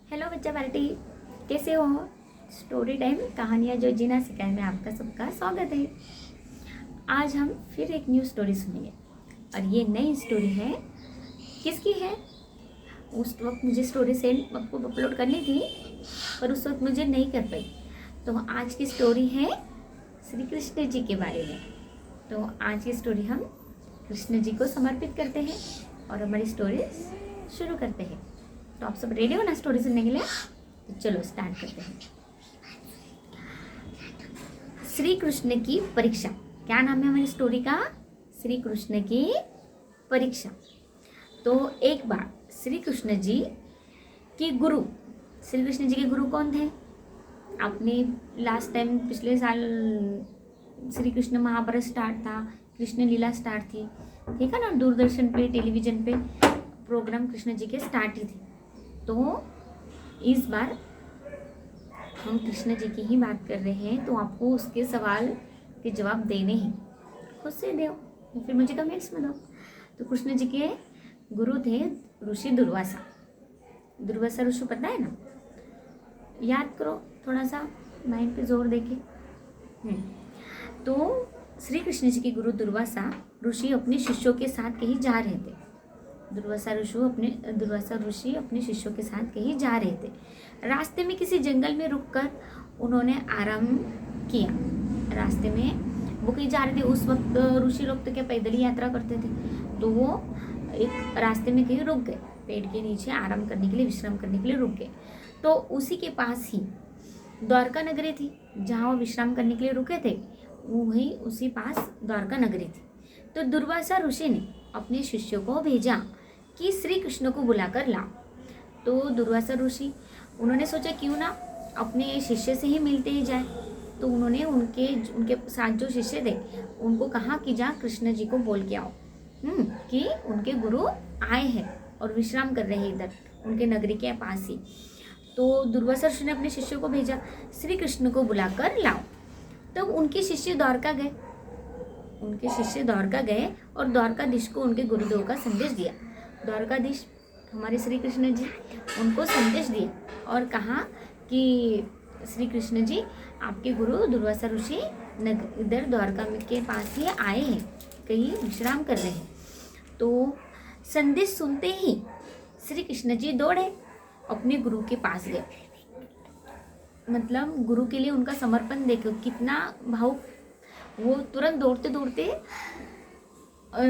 Hello बच्चा party, कैसे हो? स्टोरी टाइम कहानियाँ जो जीना सिखाए में आपका सबका स्वागत है। आज हम फिर एक न्यू स्टोरी सुनेंगे और ये नई स्टोरी है। किसकी है? उस वक्त मुझे स्टोरी सेंड आपको अपलोड करनी थी पर उस वक्त मुझे नहीं कर पाई। तो आज की स्टोरी है श्री कृष्ण जी के बारे में। तो आज की स्टोरी हम कृष्ण जी को समर्पित करते हैं और हमारी स्टोरी शुरू करते हैं। तो आप सब रेडी हो ना स्टोरी सुनने के लिए? तो चलो स्टार्ट करते हैं। श्री कृष्ण की परीक्षा, क्या नाम है हमारी स्टोरी का? श्री कृष्ण की परीक्षा। तो एक बार श्री कृष्ण जी के गुरु, श्री कृष्ण जी के गुरु कौन थे? आपने लास्ट टाइम पिछले साल श्री कृष्ण महाभारत स्टार्ट था, कृष्ण लीला स्टार्ट थी, ठीक है ना? दूरदर्शन पे, टेलीविजन पे प्रोग्राम कृष्ण जी के स्टार्ट ही थे। तो इस बार हम कृष्ण जी की ही बात कर रहे हैं, तो आपको उसके सवाल के जवाब देने हैं। खुद से दो या फिर मुझे कमेंट्स में दो। तो कृष्ण जी के गुरु थे ऋषि दुर्वासा। दुर्वासा ऋषि पता है ना? याद करो थोड़ा सा, माइंड पे जोर देके। तो श्री कृष्ण जी के गुरु दुर्वासा ऋषि अपने शिष्यों के साथ कहीं जा रहे थे। दुर्वासा ऋषि अपने शिष्यों के साथ कहीं जा रहे थे। रास्ते में किसी जंगल में रुककर उन्होंने आराम किया। रास्ते में वो कहीं जा रहे थे। उस वक्त ऋषि लोग तो क्या पैदल ही यात्रा करते थे, तो वो एक रास्ते में कहीं रुक गए, पेड़ के नीचे आराम करने के लिए, विश्राम करने के लिए रुक गए। तो उसी के पास ही द्वारका नगरी थी, जहाँ वो विश्राम करने के लिए रुके थे, वहीं उसी पास द्वारका नगरी थी। तो दुर्वासा ऋषि ने अपने शिष्यों को भेजा कि श्री कृष्ण को बुलाकर लाओ। तो दुर्वासा ऋषि, उन्होंने सोचा क्यों ना अपने शिष्य से ही मिलते ही जाए। तो उन्होंने उनके साथ जो शिष्य थे उनको कहा कि जा कृष्ण जी को बोल के आओ कि उनके गुरु आए हैं और विश्राम कर रहे हैं इधर उनके नगरी के पास ही। तो दुर्वासा ऋषि ने अपने शिष्यों को भेजा, श्री कृष्ण को बुलाकर लाओ। तो उनके शिष्य द्वारका गए और द्वारकाधीश को उनके गुरुदेव का संदेश दिया। द्वारकाधीश हमारे श्री कृष्ण जी, उनको संदेश दिया और कहा कि श्री कृष्ण जी, आपके गुरु दुर्वासा ऋषि इधर द्वारका के पास ही आए हैं, कहीं विश्राम कर रहे हैं। तो संदेश सुनते ही श्री कृष्ण जी दौड़े, अपने गुरु के पास गए। मतलब गुरु के लिए उनका समर्पण देखो कितना भावुक। वो तुरंत दौड़ते दौड़ते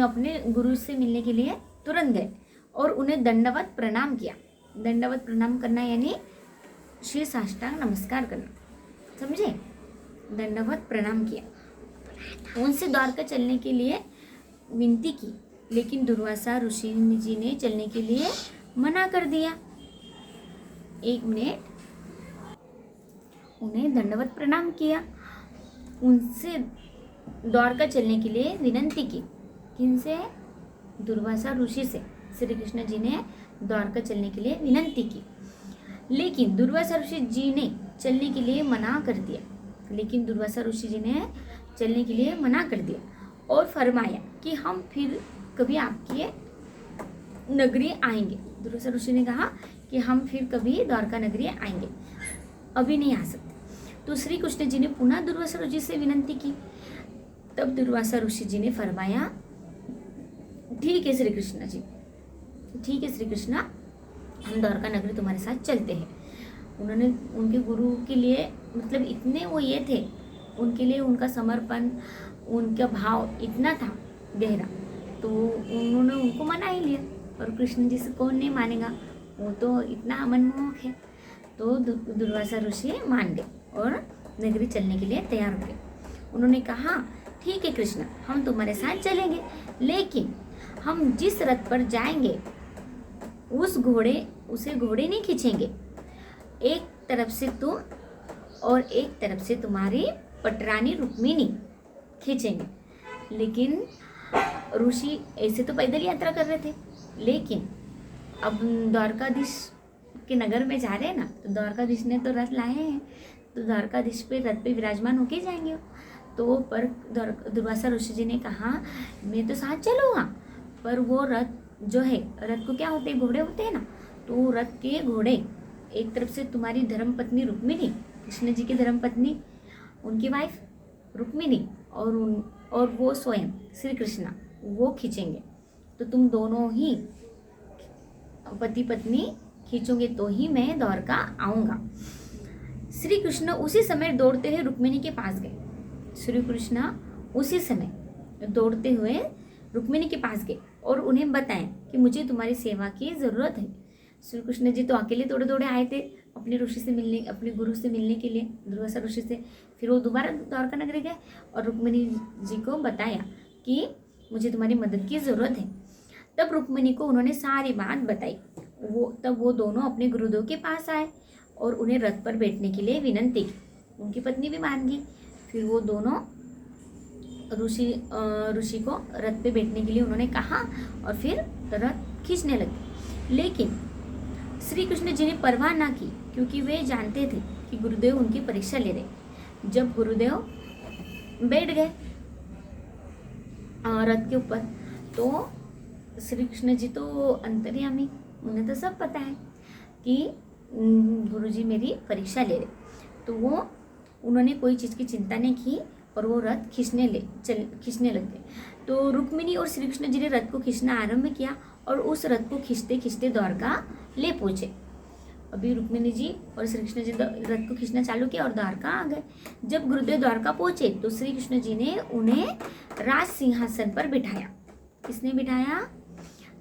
अपने गुरु से मिलने के लिए तुरंत गए और उन्हें दंडवत प्रणाम किया। दंडवत प्रणाम करना यानी श्री साष्टांग नमस्कार करना, समझे? दंडवत प्रणाम किया। उनसे द्वारका चलने के लिए विनती की, लेकिन दुर्वासा ऋषि जी ने चलने के लिए मना कर दिया। एक मिनट, उन्हें दंडवत प्रणाम किया, उनसे द्वारका चलने के लिए विनती की। किनसे? दुर्वासा ऋषि से श्री कृष्ण जी ने द्वारका चलने के लिए विनती की, लेकिन दुर्वासा ऋषि जी ने चलने के लिए मना कर दिया। और फरमाया कि हम फिर कभी आपकी नगरी आएंगे। दुर्वासा ऋषि ने कहा कि हम फिर कभी द्वारका नगरी आएंगे, अभी नहीं आ सकते। तो श्री कृष्ण जी ने पुनः दुर्वासा ऋषि से विनती की। तब दुर्वासा ऋषि जी ने फरमाया, ठीक है श्री कृष्ण जी, ठीक है श्री कृष्ण, हम द्वारका नगरी तुम्हारे साथ चलते हैं। उन्होंने उनके गुरु के लिए, मतलब इतने वो ये थे, उनके लिए उनका समर्पण, उनका भाव इतना था गहरा, तो उन्होंने उनको मना ही लिया। और कृष्ण जी से कौन नहीं मानेगा, वो तो इतना मनमोहक है। तो दुर्वासा ऋषि मान गए और नगरी चलने के लिए तैयार हो गए। उन्होंने कहा, ठीक है कृष्ण, हम तुम्हारे साथ चलेंगे, लेकिन हम जिस रथ पर जाएंगे उसे घोड़े नहीं खींचेंगे। एक तरफ से तुम और एक तरफ से तुम्हारी पटरानी रुक्मिणी खींचेंगे। लेकिन ऋषि ऐसे तो पैदल यात्रा कर रहे थे, लेकिन अब द्वारकाधीश के नगर में जा रहे हैं ना, तो द्वारकाधीश ने तो रथ लाए हैं, तो द्वारकाधीश पे रथ पे विराजमान होके जाएंगे। तो पर दुर्वासा ऋषि जी ने कहा, मैं तो साथ चलूँगा, पर वो रथ जो है, रथ को क्या होते हैं, घोड़े होते हैं ना, तो रथ के घोड़े एक तरफ से तुम्हारी धर्मपत्नी रुक्मिणी, कृष्ण जी की धर्मपत्नी, उनकी वाइफ रुक्मिणी, और वो स्वयं श्री कृष्ण, वो खींचेंगे। तो तुम दोनों ही पति पत्नी खींचोगे तो ही मैं द्वारका आऊँगा। श्री कृष्ण उसी समय दौड़ते हुए रुक्मिणी के पास गए। श्री कृष्ण उसी समय दौड़ते हुए रुक्मिणी के पास गए और उन्हें बताएं कि मुझे तुम्हारी सेवा की ज़रूरत है। श्री कृष्ण जी तो अकेले दौड़े दौड़े आए थे अपने ऋषि से मिलने, अपने गुरु से मिलने के लिए, दुर्वासा ऋषि से। फिर वो दोबारा द्वारका नगरी गए और रुक्मिणी जी को बताया कि मुझे तुम्हारी मदद की ज़रूरत है। तब रुक्मिणी को उन्होंने सारी बात बताई। तब वो दोनों अपने गुरुदेव के पास आए और उन्हें रथ पर बैठने के लिए विनंती की। उनकी पत्नी भी मान गई। फिर वो दोनों ऋषि को रथ पे बैठने के लिए उन्होंने कहा और फिर रथ खींचने लगे। लेकिन श्री कृष्ण जी ने परवाह ना की, क्योंकि वे जानते थे कि गुरुदेव उनकी परीक्षा ले रहे। जब गुरुदेव बैठ गए रथ के ऊपर, तो श्री कृष्ण जी तो अंतर्यामी, उन्हें तो सब पता है कि गुरुजी मेरी परीक्षा ले रहे। तो उन्होंने कोई चीज़ की चिंता नहीं की और वो रथ खींचने लग गए। तो रुक्मिणी और श्री कृष्ण जी ने रथ को खींचना आरंभ किया और उस रथ को खींचते खींचते द्वारका ले पहुँचे। अभी रुक्मिणी जी और श्री कृष्ण जी रथ को खींचना चालू किया और द्वारका आ गए। जब गुरुदेव द्वारका पहुँचे तो श्री कृष्ण जी ने उन्हें राज सिंहासन पर बिठाया। किसने बिठाया?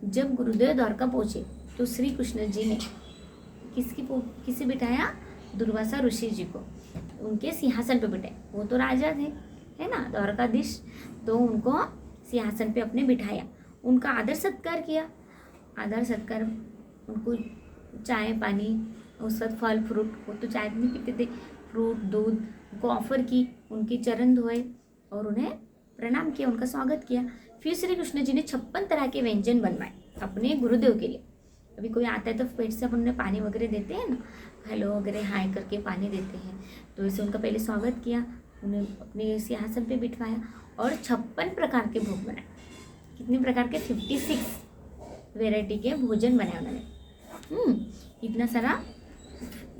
जब गुरुदेव द्वारका पहुँचे तो श्री कृष्ण जी ने किसे बिठाया? दुर्वासा ऋषि जी को उनके सिंहासन पे बिठाए। वो तो राजा थे, है ना, द्वारकाधीश। तो उनको सिंहासन पे अपने बिठाया, उनका आदर सत्कार किया। आदर सत्कार, उनको चाय पानी, उस वक्त फल फ्रूट, वो तो चाय नहीं पीते थे, फ्रूट दूध उनको ऑफर की, उनके चरण धोए और उन्हें प्रणाम किया, उनका स्वागत किया। फिर श्री कृष्ण जी ने 56 तरह के व्यंजन बनवाए अपने गुरुदेव के लिए। अभी कोई आता है तो पेट से अपन उन्हें पानी वगैरह देते हैं ना, हेलो वगैरह हाय करके पानी देते हैं। तो इसे उनका पहले स्वागत किया, उन्हें अपने सिंहासन पे बिठवाया और 56 प्रकार के भोग बनाए। कितने प्रकार के? 56 वेराइटी के भोजन बनाए उन्होंने। इतना सारा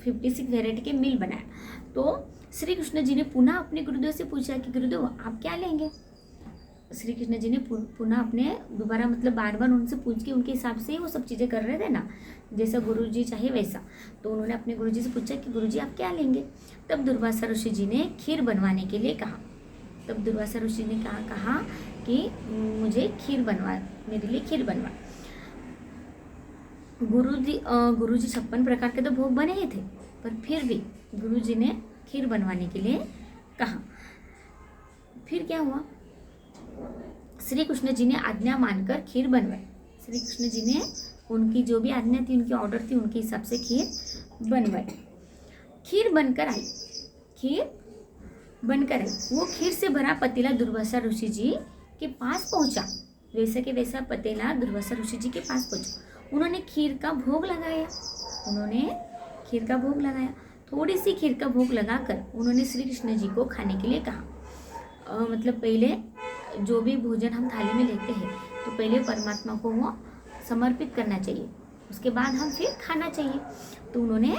56 वेराइटी के मील बनाया। तो श्री कृष्ण जी ने पुनः अपने गुरुदेव से पूछा कि गुरुदेव आप क्या लेंगे? श्री कृष्ण जी ने पुनः अपने दोबारा, मतलब बार बार उनसे पूछ के उनके हिसाब से ही वो सब चीज़ें कर रहे थे ना, जैसा गुरु जी चाहे वैसा। तो उन्होंने अपने गुरु जी से पूछा कि गुरु जी आप क्या लेंगे? तब दुर्वासा ऋषि जी ने खीर बनवाने के लिए कहा। तब दुर्वासा ऋषि ने कहा कि मुझे खीर बनवा, मेरे लिए खीर बनवा। गुरु जी 56 प्रकार के तो भोग बने ही थे, पर फिर भी गुरु जी ने खीर बनवाने के लिए कहा। फिर क्या हुआ? श्री कृष्ण जी ने आज्ञा मानकर खीर बनवाई। श्री कृष्ण जी ने उनकी जो भी आज्ञा थी, उनकी ऑर्डर थी, उनके हिसाब से खीर बनवाई। खीर बनकर आई। वो खीर से भरा पतीला दुर्वासा ऋषि जी के पास पहुंचा। वैसा के वैसा पतीला दुर्वासा ऋषि जी के पास पहुंचा। उन्होंने खीर का भोग लगाया। थोड़ी सी खीर का भोग लगाकर उन्होंने श्री कृष्ण जी को खाने के लिए कहा। मतलब पहले जो भी भोजन हम थाली में लेते हैं तो पहले परमात्मा को वो समर्पित करना चाहिए, उसके बाद हम फिर खाना चाहिए। तो उन्होंने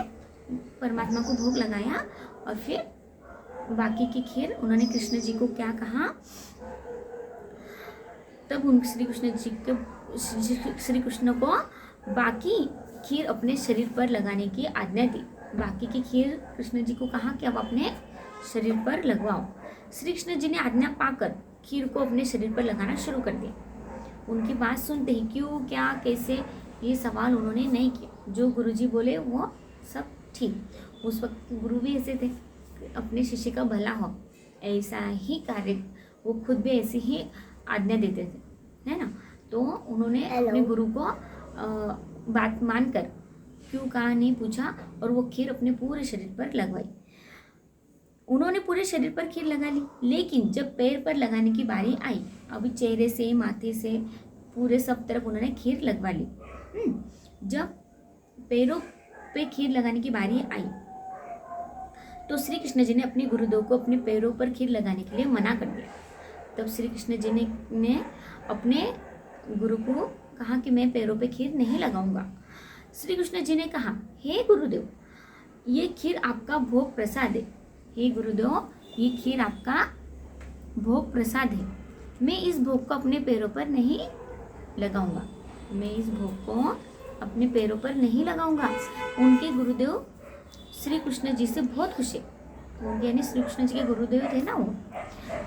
परमात्मा को भोग लगाया और फिर बाकी की खीर उन्होंने कृष्ण जी को क्या कहा? तब उन श्री कृष्ण को बाकी खीर अपने शरीर पर लगाने की आज्ञा दी। बाकी की खीर कृष्ण जी को कहा कि अब अपने शरीर पर लगवाओ। श्री कृष्ण जी ने आज्ञा पाकर खीर को अपने शरीर पर लगाना शुरू कर दिया। उनकी बात सुनते ही क्यों, क्या, कैसे, ये सवाल उन्होंने नहीं किया। जो गुरुजी बोले वो सब ठीक। उस वक्त गुरु भी ऐसे थे, अपने शिष्य का भला हो ऐसा ही कार्य, वो खुद भी ऐसी ही आज्ञा देते थे, है ना। तो उन्होंने अपने गुरु को बात मानकर क्यों, कहा नहीं पूछा और वो खीर अपने पूरे शरीर पर लगवाई। उन्होंने पूरे शरीर पर खीर लगा ली, लेकिन जब पैर पर लगाने की बारी आई, अभी चेहरे से, माथे से, पूरे सब तरफ उन्होंने खीर लगवा ली। जब पैरों पे खीर लगाने की बारी आई तो श्री कृष्ण जी ने अपने गुरुदेव को अपने पैरों पर खीर लगाने के लिए मना कर दिया। तब श्री कृष्ण जी ने अपने गुरु को कहा कि मैं पैरों पे खीर नहीं लगाऊंगा। श्री कृष्ण जी ने कहा, हे गुरुदेव, ये खीर आपका भोग प्रसाद है। हे गुरुदेव, ये खीर आपका भोग प्रसाद है। मैं इस भोग को अपने पैरों पर नहीं लगाऊंगा। मैं इस भोग को अपने पैरों पर नहीं लगाऊंगा। उनके गुरुदेव श्री कृष्ण जी से बहुत खुश है। उनके यानी श्री कृष्ण जी के गुरुदेव थे ना वो,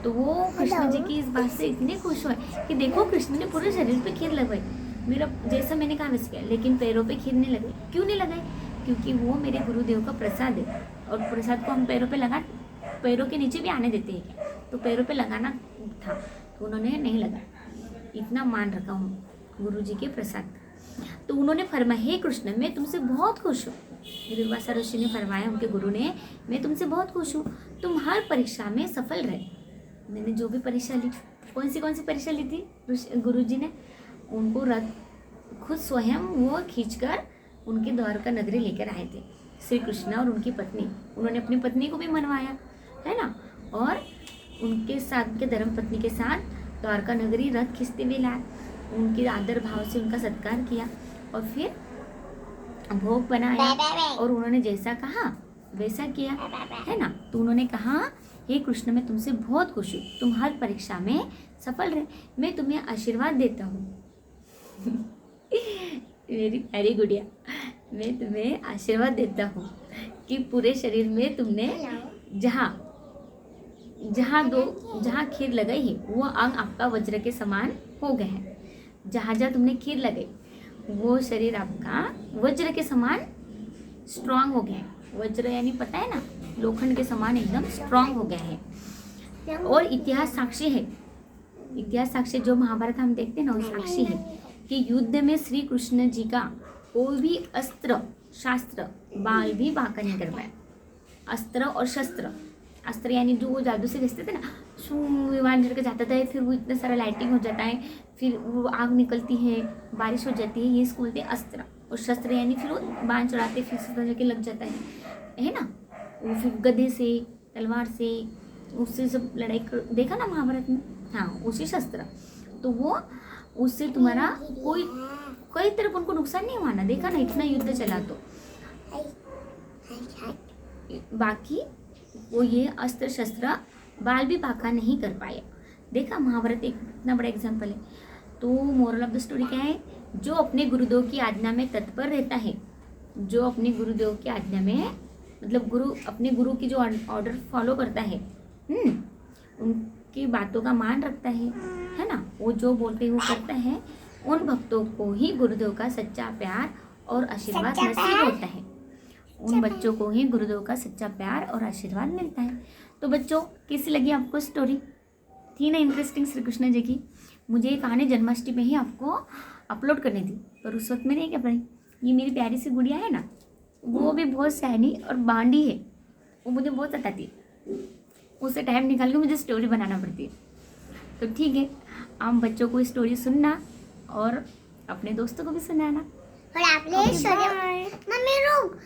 तो वो कृष्ण जी की इस बात से इतने खुश हुए कि देखो कृष्ण ने पूरे शरीर पे खीर लगवाई, मेरा जैसा मैंने कहा वैसे किया, लेकिन पैरों पे खीर नहीं लगाई। क्यों नहीं लगाई? क्योंकि वो मेरे गुरुदेव का प्रसाद है, और प्रसाद को हम पैरों पे लगा, पैरों के नीचे भी आने देते हैं क्या? तो पैरों पे लगाना था, तो उन्होंने नहीं लगाया। इतना मान रखा हूँ गुरु जी के प्रसाद। तो उन्होंने फरमाया, हे कृष्ण, मैं तुमसे बहुत खुश हूँ। दुर्वासा ऋषि ने फरमाया उनके गुरु ने, मैं तुमसे बहुत खुश हूँ, तुम हर परीक्षा में सफल रहे। मैंने जो भी परीक्षा ली, कौन सी परीक्षा ली थी गुरु जी ने, उनको रथ खुद स्वयं वो खींचकर उनके द्वारका नगरी लेकर आए थे, श्री कृष्ण और उनकी पत्नी। उन्होंने अपनी पत्नी को भी मनवाया है ना, और उनके साथ, उनके धर्म पत्नी के साथ द्वारका नगरी रथ खींचते हुए लाए। उनके आदर भाव से उनका सत्कार किया और फिर भोग बनाया, और उन्होंने जैसा कहा वैसा किया है ना। तो उन्होंने कहा, हे कृष्ण, मैं तुमसे बहुत खुश हूँ, तुम हर परीक्षा में सफल रहे। मैं तुम्हें आशीर्वाद देता हूँ मेरी प्यारी गुड़िया, मैं तुम्हें आशीर्वाद देता हूँ कि पूरे शरीर में तुमने जहाँ खीर लगाई है वो अंग आपका वज्र के समान हो गए हैं। जहाँ तुमने खीर लगाई वो शरीर आपका वज्र के समान स्ट्रांग हो गया है। वज्र यानी पता है ना, लोखंड के समान एकदम स्ट्रांग हो गया है। और इतिहास साक्षी है, इतिहास साक्षी, जो महाभारत हम देखते हैं ना, वो साक्षी है कि युद्ध में श्री कृष्ण जी का कोई भी अस्त्र शास्त्र बाल भी बांका नहीं कर पाया। अस्त्र और शस्त्र, अस्त्र यानी जो वो जादू से भेजते थे ना, शू विमान चढ़ के जाता था, फिर वो इतना सारा लाइटिंग हो जाता है, फिर वो आग निकलती है, बारिश हो जाती है, ये इसको बोलते हैं अस्त्र। और शस्त्र यानी फिर वो बाण चढ़ाते, फिर से जाके लग जाता है ना। वो फिर गदे से, तलवार से, उससे सब लड़ाई देखा ना महाभारत में, हाँ, उसी शस्त्र। तो वो उससे तुम्हारा कोई तरफ उनको नुकसान नहीं हुआ ना, देखा ना, इतना युद्ध चला। तो बाकी वो ये अस्त्र शस्त्र बाल भी बांका नहीं कर पाया। देखा, महाभारत एक इतना बड़ा एग्जाम्पल है। तो मोरल ऑफ द स्टोरी क्या है? जो अपने गुरुदेव की आज्ञा में तत्पर रहता है, जो अपने गुरुदेव की आज्ञा में, मतलब अपने गुरु की जो ऑर्डर फॉलो करता है, उनकी बातों का मान रखता है ना, वो जो बोलते हैं वो करता है, उन भक्तों को ही गुरुदेव का सच्चा प्यार और आशीर्वाद नसीब होता है। उन बच्चों को ही गुरुदेव का सच्चा प्यार और आशीर्वाद मिलता है। तो बच्चों, कैसी लगी आपको स्टोरी? थी ना इंटरेस्टिंग श्री कृष्ण जी की? मुझे ये कहानी जन्माष्टमी में ही आपको अपलोड करनी थी, पर उस वक्त में नहीं कर पाई। ये मेरी प्यारी सी गुड़िया है ना, वो भी बहुत सयानी और बांडी है, वो मुझे बहुत सताती है, उससे टाइम निकाल के मुझे स्टोरी बनाना पड़ती है। तो ठीक है, आप बच्चों को स्टोरी सुनना और अपने दोस्तों को भी सुनाना। और आपने मम्मी रुक,